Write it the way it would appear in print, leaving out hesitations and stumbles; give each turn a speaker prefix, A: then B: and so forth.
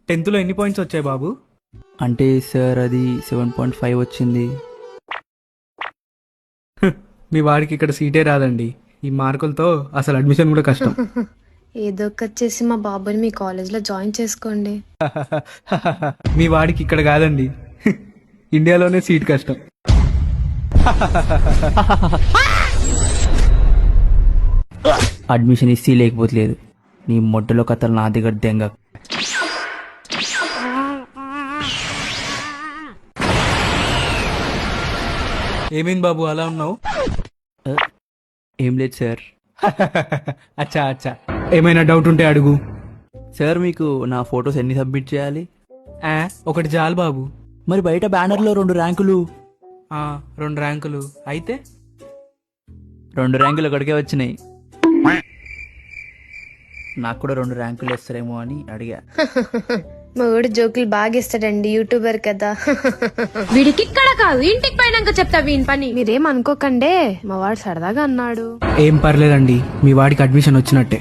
A: 10th లో ఎన్ని points వచ్చాయి బాబు?
B: అంటే సార్ అది 7.5 వచ్చింది.
A: మీ వాడికి ఇక్కడ సీటే రాదండి. ఈ మార్కులతో అసలు అడ్మిషన్ కూడా కష్టం.
C: ఏదో ఒకటి చేసి మా బాబుని మీ కాలేజ్లో జాయిన్ చేసుకోండి.
A: మీ వాడికి ఇక్కడ కాదండి, ఇండియాలోనే సీట్ కష్టం.
B: అడ్మిషన్ ఇస్తే లేకపోతే లేదు. నీ మొట్టలో కథలు నా దగ్గర దెంగ.
A: ఏమైంది బాబు అలా ఉన్నావు?
B: ఏం లేదు సార్.
A: అచ్చా అచ్చా, ఏమైనా డౌట్ ఉంటే అడుగు.
B: సార్ మీకు నా ఫొటోస్ ఎన్ని సబ్మిట్ చేయాలి?
A: ఒకటి చాలు బాబు.
B: మరి బయట బ్యానర్లో 2 ర్యాంకులు.
A: 2 ర్యాంకులు అయితే
B: 2 ర్యాంకులు ఒకటికే వచ్చినాయి. నాకు కూడా 2 ర్యాంకులు వేస్తారేమో అని అడిగా.
C: మా వాడు జోకులు బాగా ఇస్తాడండి, యూట్యూబర్ కదా.
D: వీడికి ఇక్కడ కాదు ఇంటికి పోయినాక చెప్తా వీని పని.
C: మీరేం అనుకోకండే, మా వాడు సరదాగా అన్నాడు.
A: ఏం పర్లేదండి, మీ వాడికి అడ్మిషన్ వచ్చినట్టే.